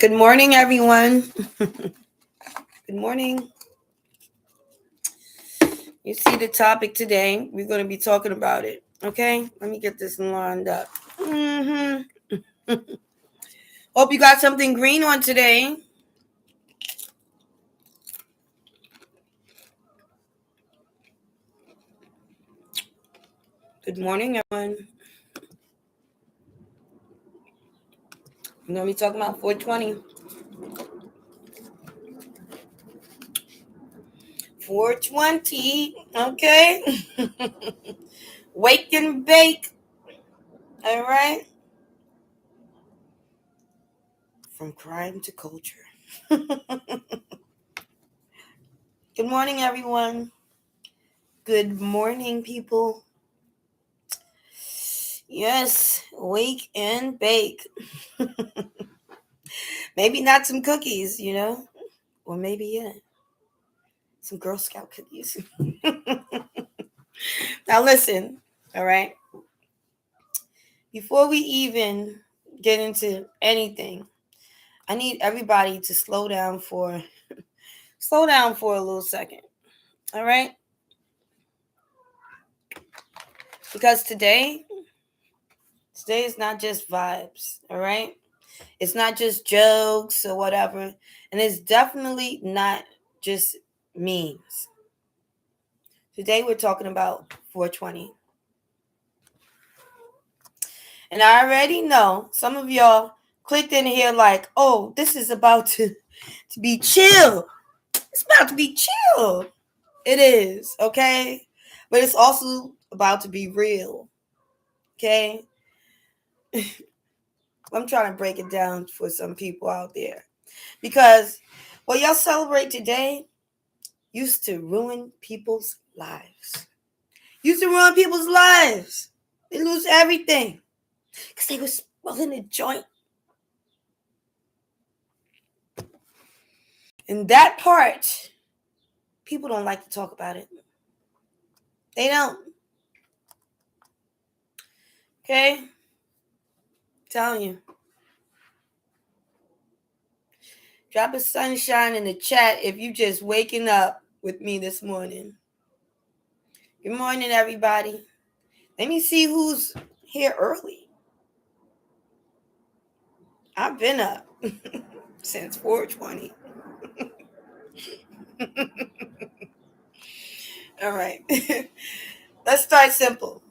Good morning, everyone. Good morning. You see the topic today. We're going to be talking about it. Okay? Let me get this lined up. Hope you got something green on today. Good morning, everyone. We're going to be talking about 420. 420. Okay? Wake and bake. All right? From crime to culture. Good morning, everyone. Good morning, people. Yes, wake and bake. Maybe not some cookies, or maybe some Girl Scout cookies. Now listen, all right? Before we even get into anything, I need everybody to slow down for a little second. All right? Because today is not just vibes, all right? It's not just jokes or whatever, and it's definitely not just memes. Today we're talking about 420. And I already know some of y'all clicked in here like, oh, this is about to be chill. It's about to be chill. It is, okay? But it's also about to be real, okay? I'm trying to break it down for some people out there. Because what y'all celebrate today used to ruin people's lives. They lose everything. Because they were smoking a joint. And that part, people don't like to talk about it. They don't. Okay? I'm telling you. Drop a sunshine in the chat if you just waking up with me this morning. Good morning, everybody. Let me see who's here early. I've been up since 420. All right. Let's start simple.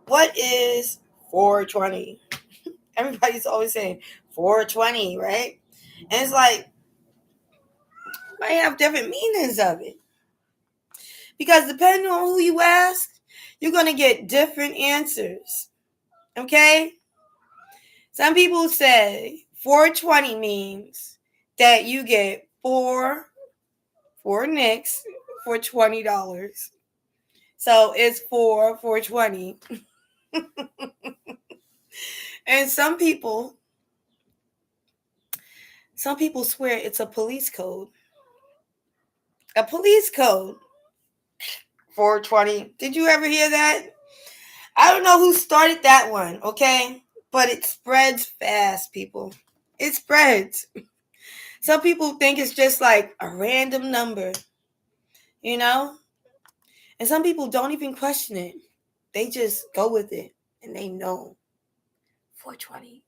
What is 420? Everybody's always saying 420, right? And it's like, might have different meanings of it. Because depending on who you ask, you're going to get different answers. Okay? Some people say 420 means that you get four nicks for $20. So it's 420. And some people swear it's a police code. A police code. 420. Did you ever hear that? I don't know who started that one, okay? But it spreads fast, people. It spreads. Some people think it's just like a random number, And some people don't even question it. They just go with it, and they know 420.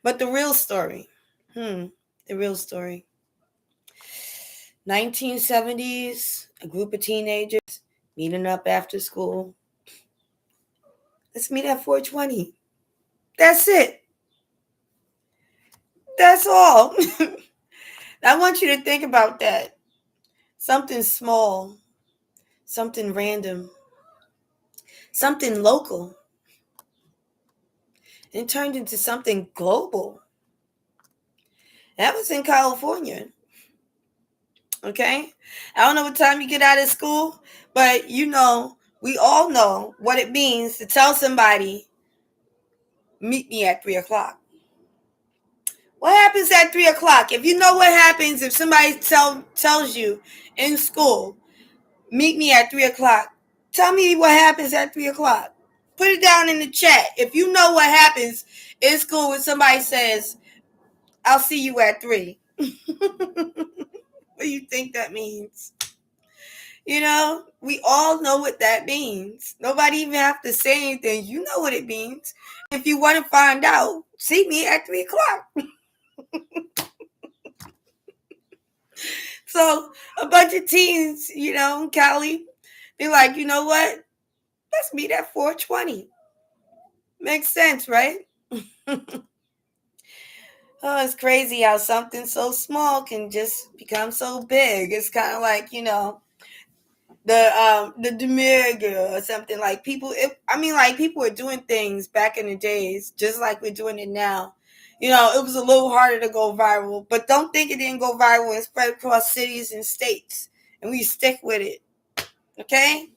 But the real story, 1970s, a group of teenagers meeting up after school. Let's meet at 420. That's it. That's all. I want you to think about that. Something small, something random, something local. And it turned into something global. That was in California. Okay? I don't know what time you get out of school, but we all know what it means to tell somebody, meet me at 3 o'clock. What happens at 3 o'clock? If you know what happens if somebody tells you in school, meet me at 3 o'clock, tell me what happens at 3 o'clock. Put it down in the chat. If you know what happens in school when somebody says, I'll see you at 3. What do you think that means? You know, we all know what that means. Nobody even have to say anything. You know what it means. If you want to find out, see me at 3 o'clock. So a bunch of teens, you know, in Cali, be like, you know what? Let's meet at 420. Makes sense, right? Oh, it's crazy how something so can just become so big. It's kind of like, you know, the Demir girl or something. Like people, like people were doing things back in the days, just like we're doing it now. You know, it was a little harder to go viral, but don't think it didn't go viral and spread across cities and states, and we stick with it. Okay,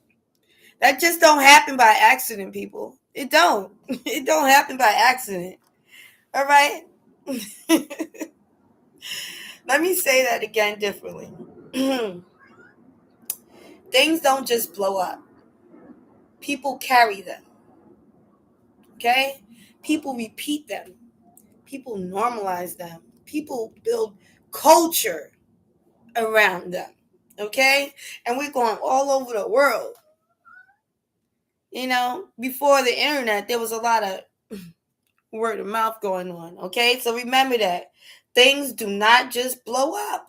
that just don't happen by accident, people. It don't. It don't happen by accident. All right. Let me say that again differently. Things don't just blow up. People carry them. Okay? People repeat them. People normalize them. People build culture around them. Okay? And we're going all over the world. You know, before the internet, there was a lot of word of mouth going on. Okay? So remember that. Things do not just blow up.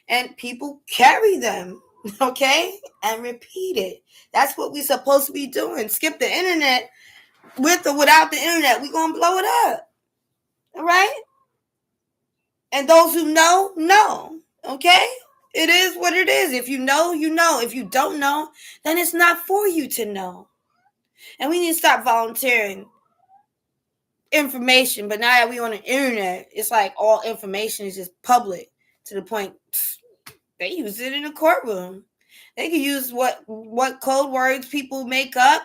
And people carry them. Okay? And repeat it. That's what we're supposed to be doing. Skip the internet. With or without the internet, we're going to blow it up. All right? And those who know. Okay? It is what it is. If you know, you know. If you don't know, then it's not for you to know. And we need to stop volunteering information. But now that we're on the internet, it's like all information is just public to the point they use it in a courtroom. They can use what code words people make up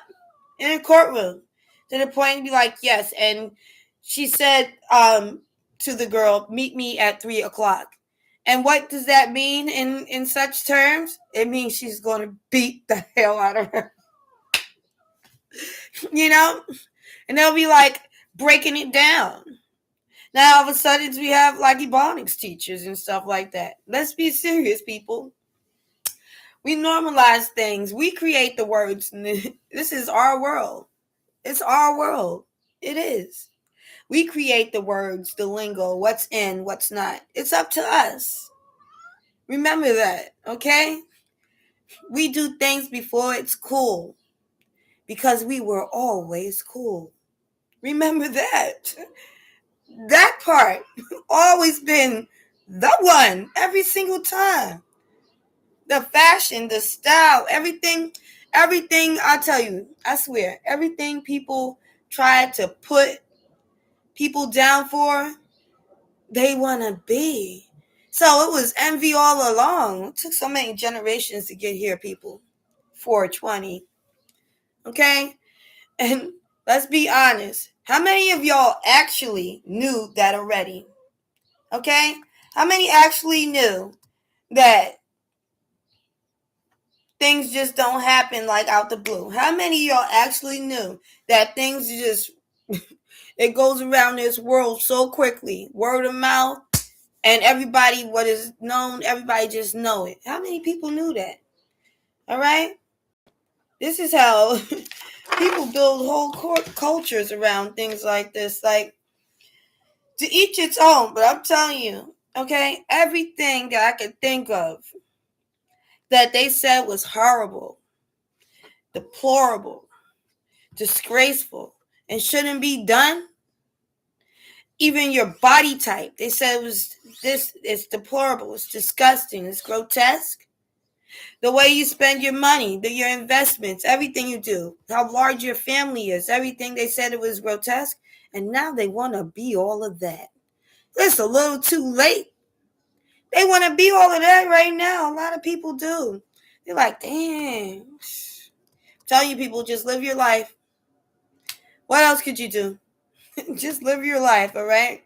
in a courtroom to the point to be like, yes. And she said to the girl, meet me at 3 o'clock. And what does that mean in such terms? It means she's going to beat the hell out of her. You know? And they'll be like breaking it down. Now, all of a sudden, we have like Ebonics teachers and stuff like that. Let's be serious, people. We normalize things. We create the words. This is our world. It's our world. It is. We create the words, the lingo, what's in, what's not. It's up to us. Remember that, okay? We do things before it's cool because we were always cool. Remember that. That part. Always been the one every single time. The fashion, the style, everything, I tell you, I swear, everything people try to put people down for, they want to be. So it was envy all along. It took so many generations to get here, people. 420. Okay? And let's be honest. How many of y'all actually knew that already? Okay? How many actually knew that things just don't happen like out the blue? How many of y'all actually knew that things just, it goes around this world so quickly? Word of mouth. And everybody, what is known, everybody just know it. How many people knew that? All right? This is how people build whole cultures around things like this. Like, to each its own. But I'm telling you, okay, everything that I could think of that they said was horrible, deplorable, disgraceful, and shouldn't be done. Even your body type, they said it was this, it's deplorable, it's disgusting, it's grotesque. The way you spend your money, your investments, everything you do, how large your family is, everything, they said it was grotesque. And now they want to be all of that. It's a little too late. They want to be all of that right now. A lot of people do. They're like, damn. Tell you people, just live your life. What else could you do? Just live your life, all right?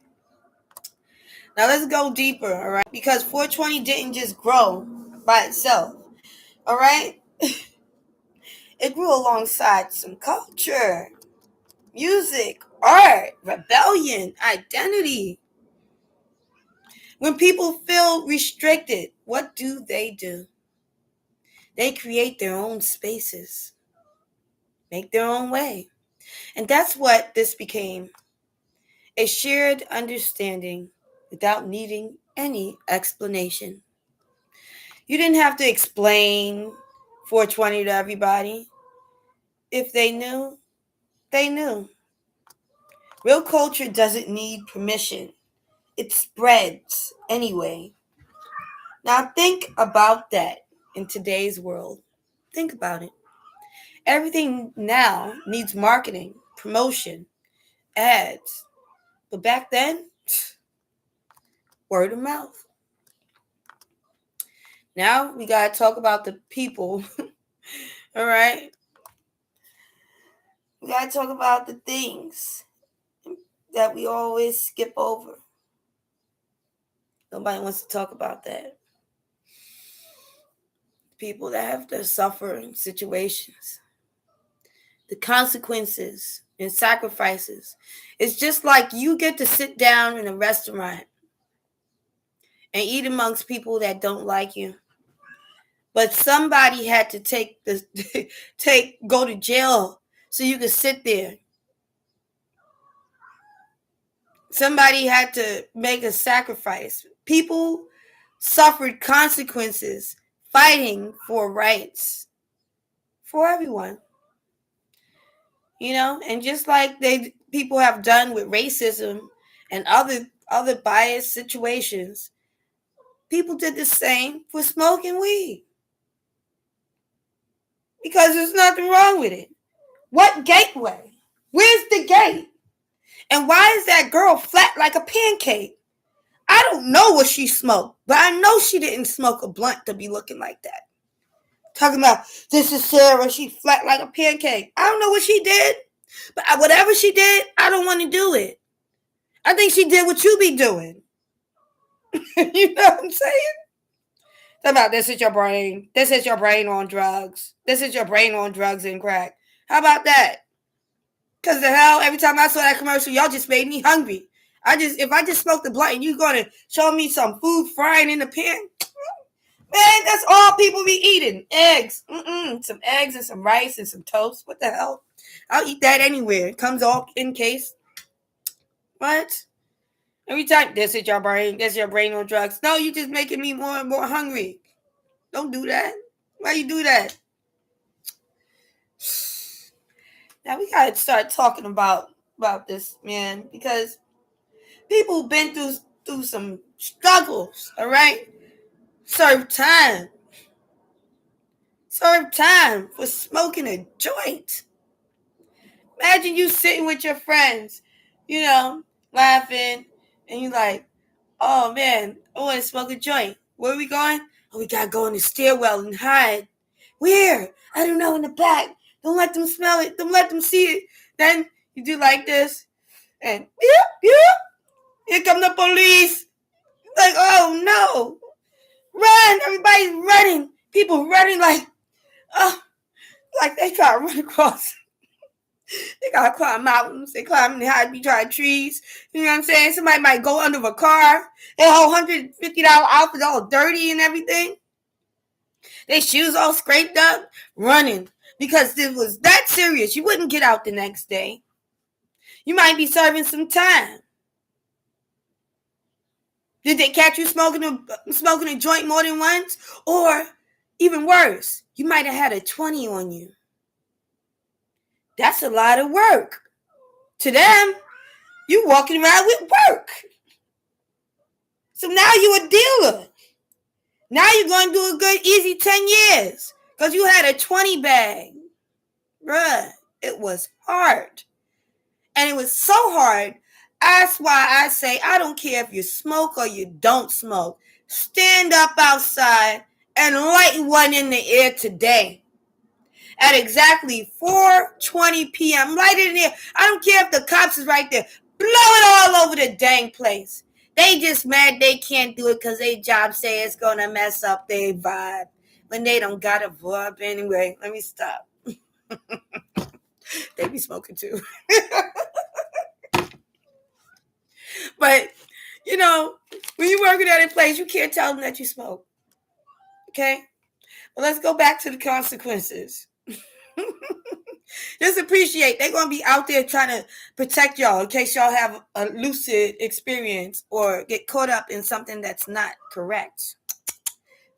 Now let's go deeper, all right? Because 420 didn't just grow by itself, all right? It grew alongside some culture, music, art, rebellion, identity. When people feel restricted, what do? They create their own spaces, make their own way. And that's what this became, a shared understanding without needing any explanation. You didn't have to explain 420 to everybody. If they knew, they knew. Real culture doesn't need permission, it spreads anyway. Now, think about that in today's world. Think about it. Everything now needs marketing, promotion, ads. But back then, word of mouth. Now we got to talk about the people. All right. We got to talk about the things that we always skip over. Nobody wants to talk about that. People that have to suffer in situations, the consequences and sacrifices. It's just like you get to sit down in a restaurant and eat amongst people that don't like you. But somebody had to go to jail so you could sit there. Somebody had to make a sacrifice. People suffered consequences fighting for rights for everyone. And just like people have done with racism and other biased situations, people did the same for smoking weed. Because there's nothing wrong with it. What gateway? Where's the gate? And why is that girl flat like a pancake? I don't know what she smoked, but I know she didn't smoke a blunt to be looking like that. Talking about, this is Sarah, she flat like a pancake. I don't know what she did, but whatever she did, I don't want to do it. I think she did what you be doing. You know what I'm saying? Talking about, this is your brain. This is your brain on drugs. This is your brain on drugs and crack. How about that? Because the hell, every time I saw that commercial, y'all just made me hungry. If I just smoked the blunt and you gonna show me some food frying in the pan, man, that's all people be eating. Eggs. Some eggs and some rice and some toast. What the hell? I'll eat that anywhere. It comes all in case. What? Every time, this is your brain on drugs. No, you just making me more and more hungry. Don't do that. Why you do that? Now we gotta start talking about this, man, because people been through some struggles, all right? Serve time for smoking a joint. Imagine you sitting with your friends, laughing, and you like, oh man, I want to smoke a joint. Where are we going? Oh, we gotta go in the stairwell and hide. Where? I don't know, in the back. Don't let them smell it. Don't let them see it. Then you do like this, and here come the police. Like, oh no. Run! Everybody's running. People running like they try to run across. They gotta climb mountains. They climb behind trees. You know what I'm saying? Somebody might go under a car. Their whole $150 outfit all dirty and everything. Their shoes all scraped up. Running. Because it was that serious. You wouldn't get out the next day. You might be serving some time. Did they catch you smoking a joint more than once? Or, even worse, you might have had a 20 on you. That's a lot of work. To them, you walking around with work. So now you a dealer. Now you're going to do a good, easy 10 years. Because you had a 20 bag. Bruh, it was hard. And it was so hard. That's why I say, I don't care if you smoke or you don't smoke. Stand up outside and light one in the air today. At exactly 4:20 p.m. Light it in the air. I don't care if the cops is right there. Blow it all over the dang place. They just mad they can't do it because their job say it's going to mess up their vibe. When they don't got a vibe anyway. Let me stop. They be smoking too. But, you know, when you're working at a place, you can't tell them that you smoke. Okay? Well, let's go back to the consequences. Just appreciate they're going to be out there trying to protect y'all in case y'all have a lucid experience or get caught up in something that's not correct.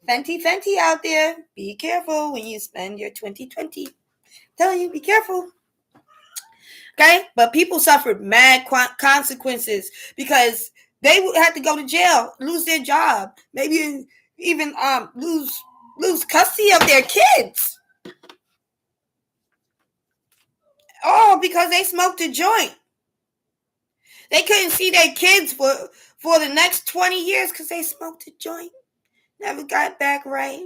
Fenty out there. Be careful when you spend your 2020. Telling you, be careful. Okay? But people suffered mad consequences because they had to go to jail, lose their job, maybe even lose custody of their kids. Oh, because they smoked a joint. They couldn't see their kids for the next 20 years because they smoked a joint. Never got back right.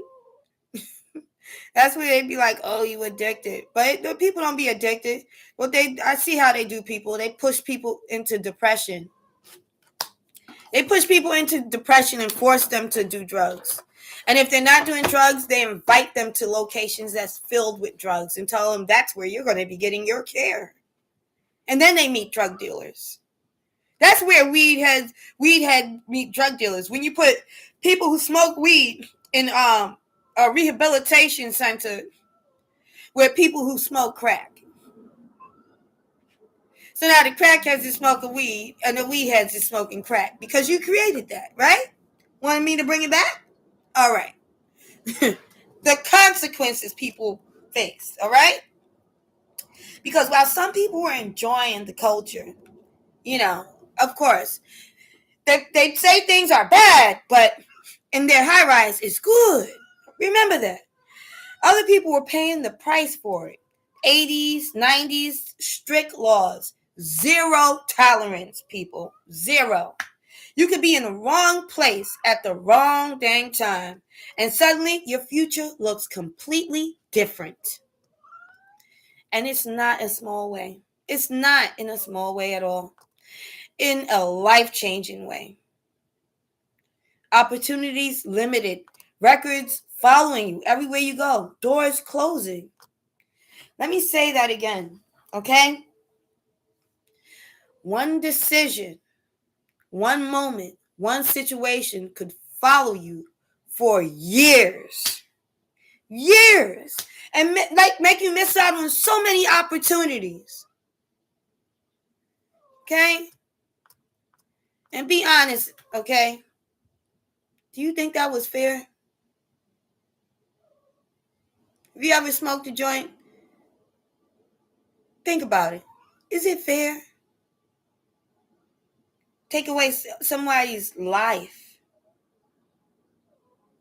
That's where they'd be like, oh, you addicted. But the people don't be addicted. Well, I see how they do people. They push people into depression. They push people into depression and force them to do drugs. And if they're not doing drugs, they invite them to locations that's filled with drugs and tell them that's where you're going to be getting your care. And then they meet drug dealers. That's where weed heads meet drug dealers. When you put people who smoke weed in a rehabilitation center with people who smoke crack. So now the crackheads is smoking weed and the weed heads is smoking crack because you created that, right? Wanted me to bring it back? All right. The consequences people face, all right? Because while some people were enjoying the culture, you know, of course, they say things are bad, but in their high rise, it's good. Remember that. Other people were paying the price for it. 80s, 90s, strict laws. Zero tolerance, people. Zero. You could be in the wrong place at the wrong dang time, and suddenly your future looks completely different. And it's not a small way. It's not in a small way at all. In a life-changing way. Opportunities limited. Records following you everywhere you go. Doors closing. Let me say that again, okay? One decision, one moment, one situation could follow you for years. Years. And make you miss out on so many opportunities. Okay? And be honest, okay? Do you think that was fair? Have you ever smoked a joint? Think about it. Is it fair? Take away somebody's life.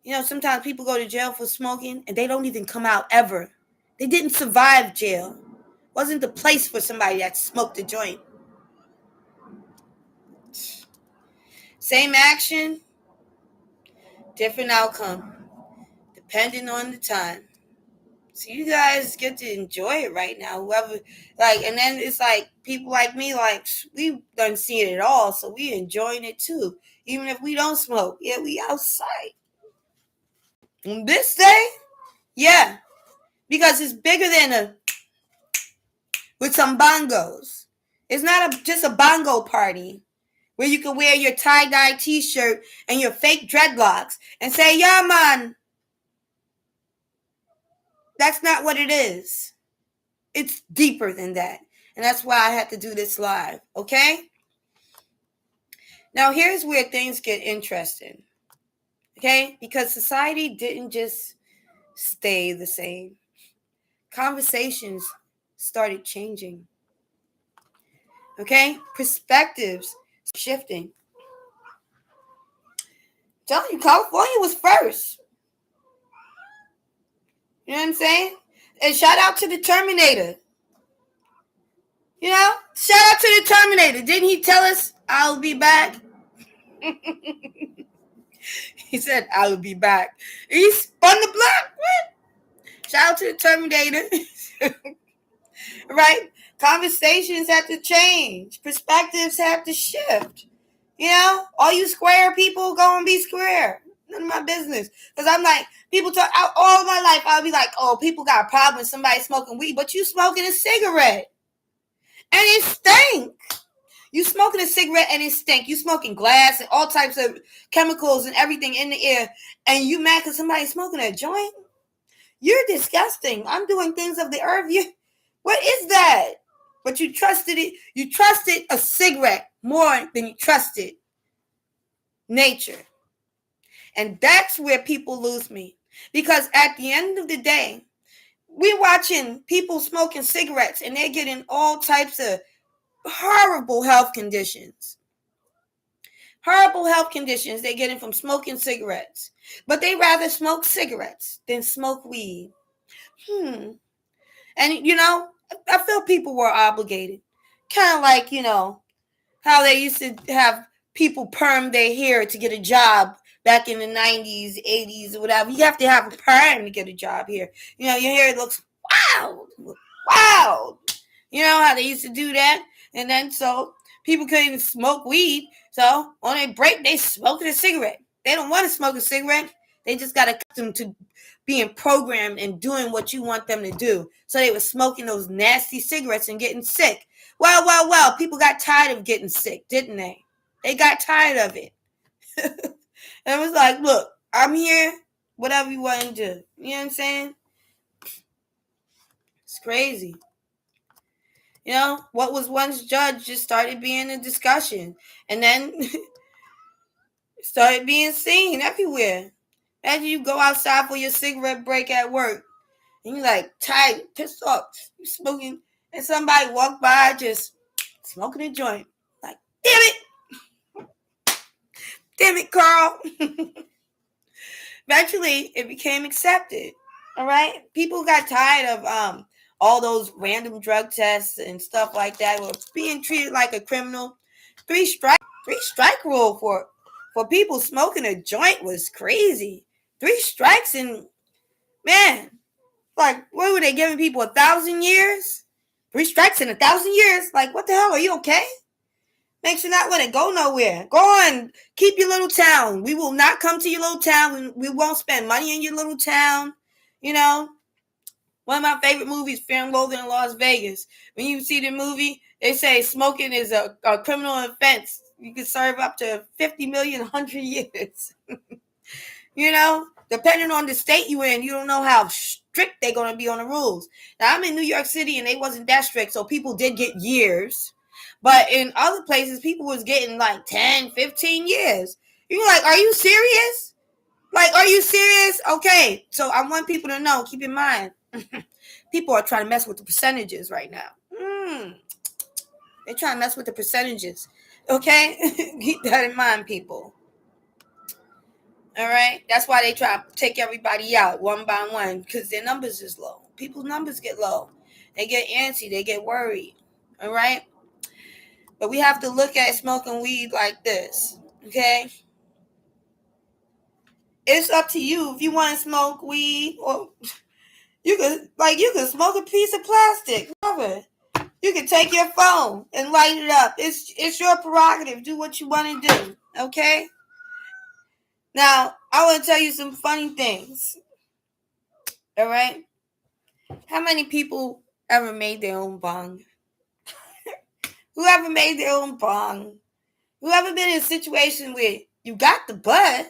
You know, sometimes people go to jail for smoking and they don't even come out ever. They didn't survive jail. Wasn't the place for somebody that smoked a joint. Same action, different outcome, depending on the time. So you guys get to enjoy it right now. Whoever, and then it's like people like me, we done seen it all, so we enjoying it too. Even if we don't smoke, yeah, we outside. On this day, yeah, because it's bigger than with some bongos. It's not just a bongo party where you can wear your tie-dye t-shirt and your fake dreadlocks and say, yeah, man. That's not what it is. It's deeper than that. And that's why I had to do this live, okay? Now, here's where things get interesting, okay? Because society didn't just stay the same. Conversations started changing, okay? Perspectives shifting. I'm telling you, California was first. You know what I'm saying? And shout out to the Terminator. You know, shout out to the Terminator. Didn't he tell us, I'll be back? He said, I will be back. He spun the block. What? Shout out to the Terminator. Right? Conversations have to change. Perspectives have to shift. You know, all you square people go and be square. None of my business. Because I'm like, people talk, all my life, I'll be like, oh, people got a problem with somebody smoking weed, but you smoking a cigarette. And it stink. You smoking a cigarette and it stink. You smoking glass and all types of chemicals and everything in the air. And you mad because somebody's smoking a joint? You're disgusting. I'm doing things of the earth. What is that? But you trusted it. You trusted a cigarette more than you trusted nature. And that's where people lose me. Because at the end of the day, we're watching people smoking cigarettes and they're getting all types of horrible health conditions. Horrible health conditions they're getting from smoking cigarettes. But they rather smoke cigarettes than smoke weed. And, I feel people were obligated. Kind of like, how they used to have people perm their hair to get a job back in the 90s, 80s, or whatever. You have to have a perm to get a job here. Your hair looks wild. You know how they used to do that? And then so people couldn't even smoke weed. So on their break, they smoking a cigarette. They don't want to smoke a cigarette. They just got accustomed to being programmed and doing what you want them to do. So they were smoking those nasty cigarettes and getting sick. Well, people got tired of getting sick, didn't they? They got tired of it. And it was like, look, I'm here, whatever you want to do. You know what I'm saying? It's crazy. What was once judged just started being a discussion. And then started being seen everywhere. As you go outside for your cigarette break at work, and you're like tired, pissed off, you smoking, and somebody walk by just smoking a joint. Like, damn it, Carl. Eventually, it became accepted. All right, people got tired of all those random drug tests and stuff like that. Or being treated like a criminal. Three strike rule for people smoking a joint was crazy. 3 strikes and man, like what were they giving people 1,000 years? 3 strikes in 1,000 years? Like what the hell? Are you okay? Makes you not want to go nowhere. Go on, keep your little town. We will not come to your little town. We won't spend money in your little town. One of my favorite movies, Fear and Loathing in Las Vegas. When you see the movie, they say smoking is a criminal offense. You can serve up to 50 million, 100 years. Depending on the state you in, you don't know how strict they're going to be on the rules. Now, I'm in New York City, and they wasn't that strict, so people did get years. But in other places, people was getting like 10, 15 years. You're like, are you serious? Okay, so I want people to know, keep in mind, people are trying to mess with the percentages right now. They're trying to mess with the percentages. Okay? Keep that in mind, people. All right? That's why they try to take everybody out one by one, because their numbers is low. People's numbers get low. They get antsy. They get worried. All right? But we have to look at smoking weed like this. Okay? It's up to you if you want to smoke weed, or you can smoke a piece of plastic. You can take your phone and light it up. It's your prerogative. Do what you want to do. Okay? Now, I want to tell you some funny things. All right? How many people ever made their own bong? Whoever made their own bong? Whoever been in a situation where you got the bud,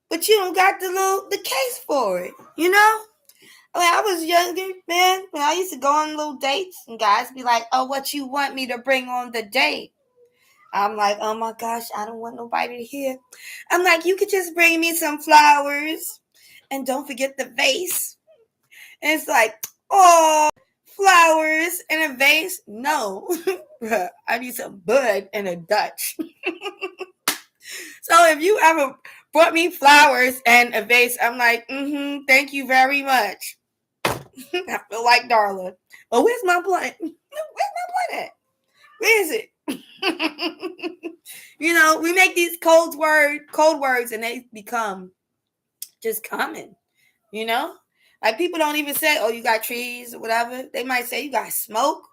but you don't got the case for it, When I was younger, man, when I used to go on little dates and guys be like, oh, what you want me to bring on the date? I'm like, oh my gosh, I don't want nobody to hear. I'm like, you could just bring me some flowers and don't forget the vase. And it's like, oh, flowers and a vase? No, I need some bud and a Dutch. So if you ever brought me flowers and a vase, I'm like, thank you very much. I feel like Darla. Oh, where's my blunt? Where's my blunt at? Where is it? We make these cold words and they become just common, Like people don't even say, oh, you got trees or whatever. They might say you got smoke.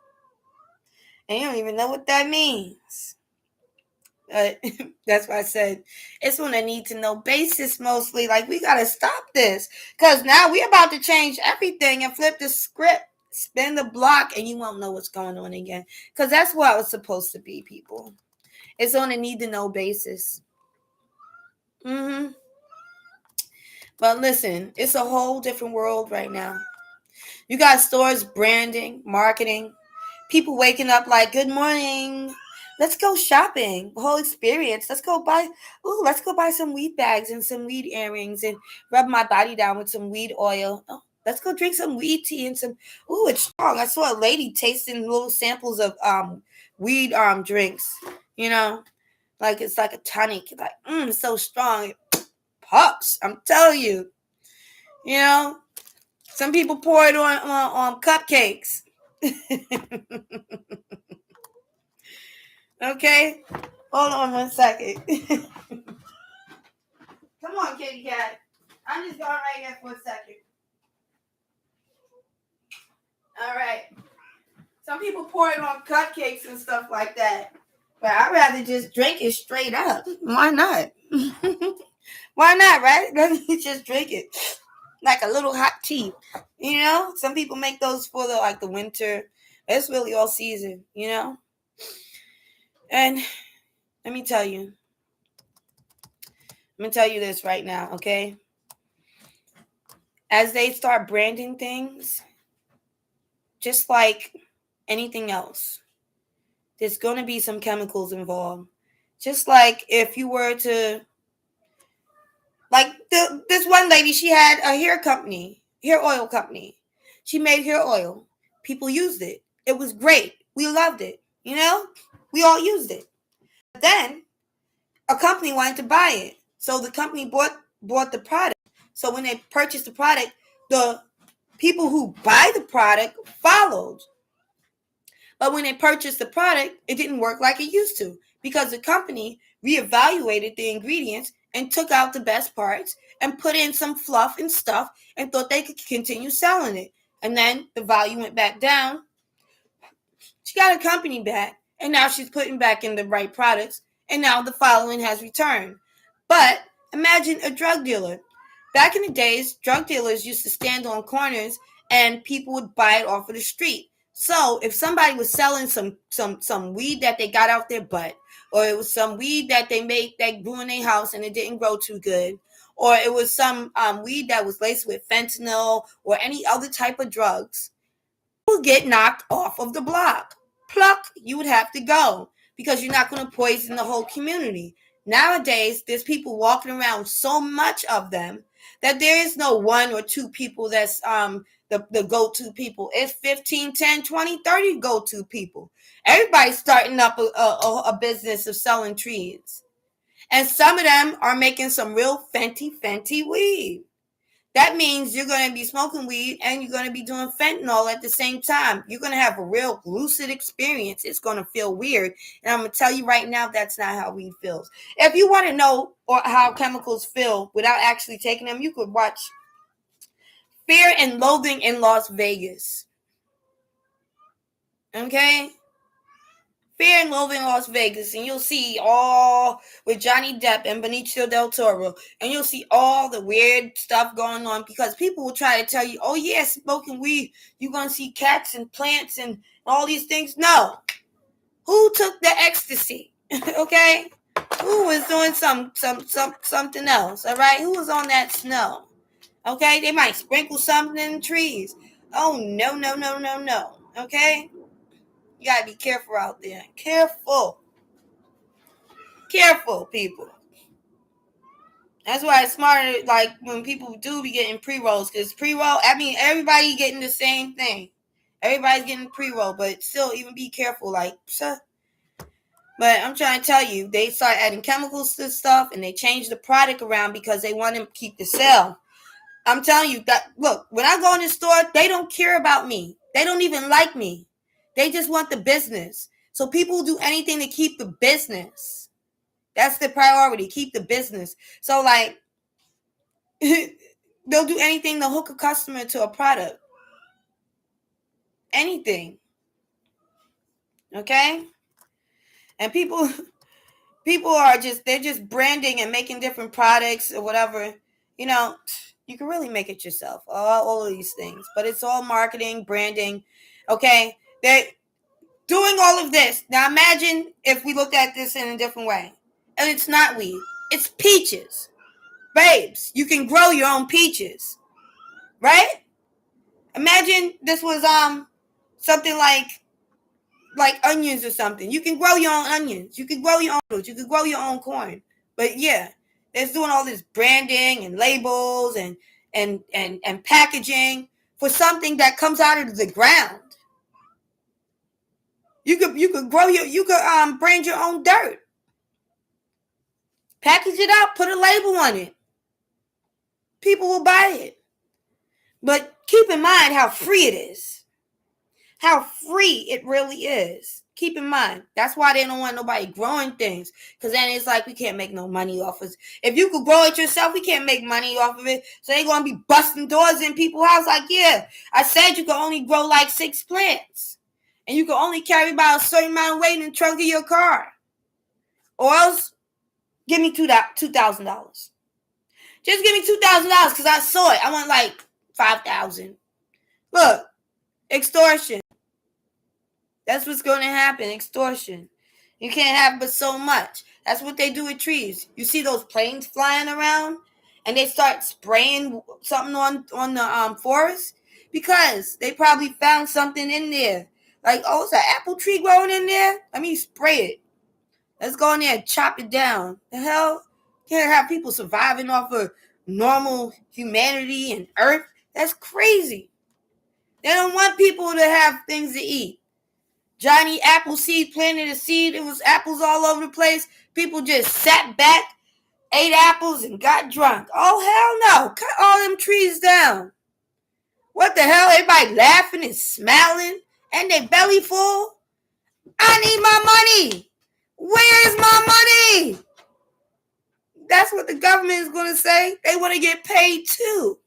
And you don't even know what that means. That's why I said it's on a need to know basis mostly. Like, we got to stop this because now we're about to change everything and flip the script, spin the block, and you won't know what's going on again. Because that's what it was supposed to be, people. It's on a need to know basis. Mm-hmm. But listen, it's a whole different world right now. You got stores branding, marketing, people waking up like, good morning. Let's go shopping. The whole experience. Let's go buy some weed bags and some weed earrings and rub my body down with some weed oil. Oh, let's go drink some weed tea and some, it's strong. I saw a lady tasting little samples of weed drinks, you know, like it's like a tonic. Like, it's so strong. It pops. I'm telling you, you know, some people pour it on cupcakes. Okay? Hold on 1 second. Come on, kitty cat. I'm just going right here for a second. All right. Some people pour it on cupcakes and stuff like that. But I'd rather just drink it straight up. Why not? Why not, right? Let me just drink it. Like a little hot tea. You know? Some people make those for the winter. It's really all season, you know? And let me tell you. I'm going to tell you this right now, okay? As they start branding things, just like anything else, there's going to be some chemicals involved. Just like if you were to, like this one lady, she had a hair oil company. She made hair oil. People used it. It was great. We loved it. You know, we all used it. But then a company wanted to buy it. So the company bought the product. So when they purchased the product, the people who buy the product followed. But when they purchased the product, it didn't work like it used to because the company reevaluated the ingredients and took out the best parts and put in some fluff and stuff and thought they could continue selling it. And then the value went back down. She got her company back, and now she's putting back in the right products, and now the following has returned. But imagine a drug dealer. Back in the days, drug dealers used to stand on corners and people would buy it off of the street. So if somebody was selling some weed that they got out their butt, or it was some weed that they made that grew in their house and it didn't grow too good, or it was some weed that was laced with fentanyl or any other type of drugs, will get knocked off of the block. Pluck, you would have to go because you're not going to poison the whole community. Nowadays, there's people walking around, so much of them, that there is no one or two people that's the go-to people. It's 15, 10, 20, 30 go-to people. Everybody's starting up a business of selling trees. And some of them are making some real fenty weed. That means you're going to be smoking weed and you're going to be doing fentanyl at the same time. You're going to have a real lucid experience. It's going to feel weird. And I'm going to tell you right now, that's not how weed feels. If you want to know how chemicals feel without actually taking them, you could watch Fear and Loathing in Las Vegas. Okay? Fear and Loathing in Las Vegas, and you'll see all with Johnny Depp and Benicio del Toro, and you'll see all the weird stuff going on because people will try to tell you, oh yeah, smoking weed, you're going to see cats and plants and all these things. No. Who took the ecstasy? Okay? Who was doing something else? All right? Who was on that snow? Okay? They might sprinkle something in the trees. Oh, no. Okay? You gotta be careful out there. Careful, people. That's why it's smarter, like, when people do be getting pre-rolls, because pre-roll, I mean, everybody getting the same thing. Everybody's getting pre-roll, but still, even be careful, like, sir. But I'm trying to tell you, they start adding chemicals to stuff, and they change the product around because they want to keep the sale. I'm telling you that, look, when I go in the store, they don't care about me. They don't even like me. They just want the business. So people do anything to keep the business. That's the priority, keep the business. So, like, they'll do anything to hook a customer to a product. Anything. Okay? And people People are they're just branding and making different products or whatever. You know, you can really make it yourself. All of these things, but it's all marketing, branding. Okay, they're doing all of this. Now imagine if we looked at this in a different way, and it's not weed, it's peaches, babes. You can grow your own peaches, right? Imagine this was something like onions or something. You can grow your own onions. You can grow your own noodles. You can grow your own corn. But yeah, it's doing all this branding and labels and packaging for something that comes out of the ground. You could brand your own dirt. Package it up, put a label on it. People will buy it. But keep in mind how free it is. How free it really is. Keep in mind. That's why they don't want nobody growing things. Because then it's like we can't make no money off of it. If you could grow it yourself, we can't make money off of it. So they're going to be busting doors in people's house like, yeah, I said you could only grow like 6 plants. And you could only carry about a certain amount of weight in the trunk of your car. Or else, give me $2,000. Just give me $2,000 because I saw it. I want like $5,000. Look, extortion. That's what's going to happen. Extortion. You can't have but so much. That's what they do with trees. You see those planes flying around, and they start spraying something on the forest because they probably found something in there. Like, oh, it's an apple tree growing in there. Let me spray it. Let's go in there and chop it down. The hell? Can't have people surviving off of normal humanity and earth. That's crazy. They don't want people to have things to eat. Johnny Appleseed planted a seed. It was apples all over the place. People just sat back, ate apples, and got drunk. Oh, hell no. Cut all them trees down. What the hell? Everybody laughing and smiling and they belly full. I need my money. Where is my money? That's what the government is going to say. They want to get paid too.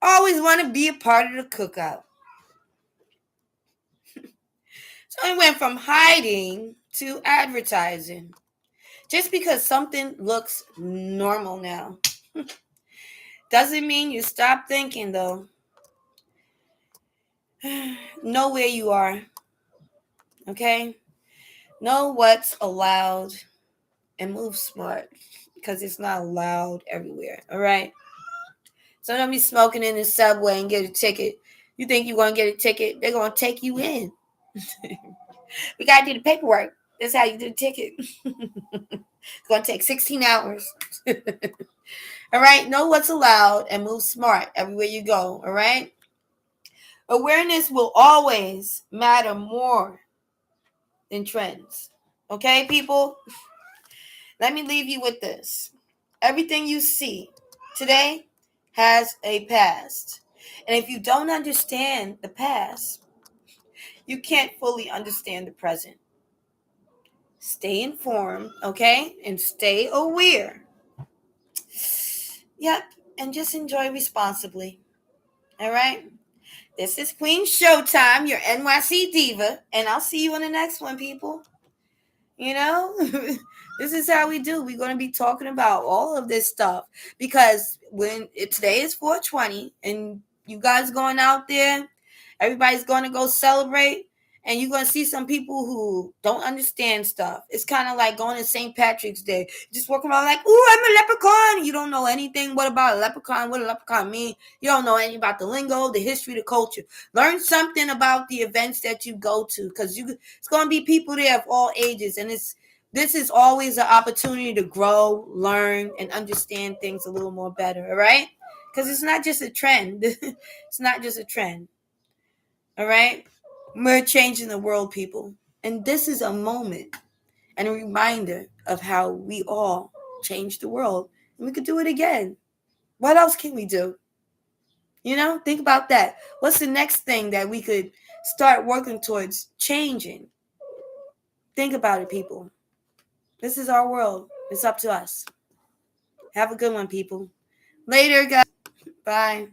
Always want to be a part of the cookout. So it went from hiding to advertising. Just because something looks normal now doesn't mean you stop thinking, though. Know where you are. Okay? Know what's allowed and move smart because it's not allowed everywhere. All right? So don't be smoking in the subway and get a ticket. You think you're going to get a ticket, they're going to take you in. We got to do the paperwork. That's how you do the ticket. It's going to take 16 hours. All right? Know what's allowed and move smart everywhere you go. All right? Awareness will always matter more than trends. Okay, people? Let me leave you with this. Everything you see today has a past. And if you don't understand the past, you can't fully understand the present. Stay informed, okay? And stay aware. Yep. And just enjoy responsibly. All right? This is Queen Showtime, your NYC diva. And I'll see you on the next one, people. You know? This is how we do. We're going to be talking about all of this stuff. Because today is 420 and you guys going out there, everybody's going to go celebrate. And you're going to see some people who don't understand stuff. It's kind of like going to St. Patrick's Day. Just walking around like, ooh, I'm a leprechaun. You don't know anything. What about a leprechaun? What a leprechaun mean? You don't know anything about the lingo, the history, the culture. Learn something about the events that you go to. Because it's going to be people there of all ages. And this is always an opportunity to grow, learn, and understand things a little more better. All right? Because it's not just a trend. It's not just a trend. All right? We're changing the world, people. And this is a moment and a reminder of how we all changed the world. And we could do it again. What else can we do? You know, think about that. What's the next thing that we could start working towards changing? Think about it, people. This is our world. It's up to us. Have a good one, people. Later, guys. Bye.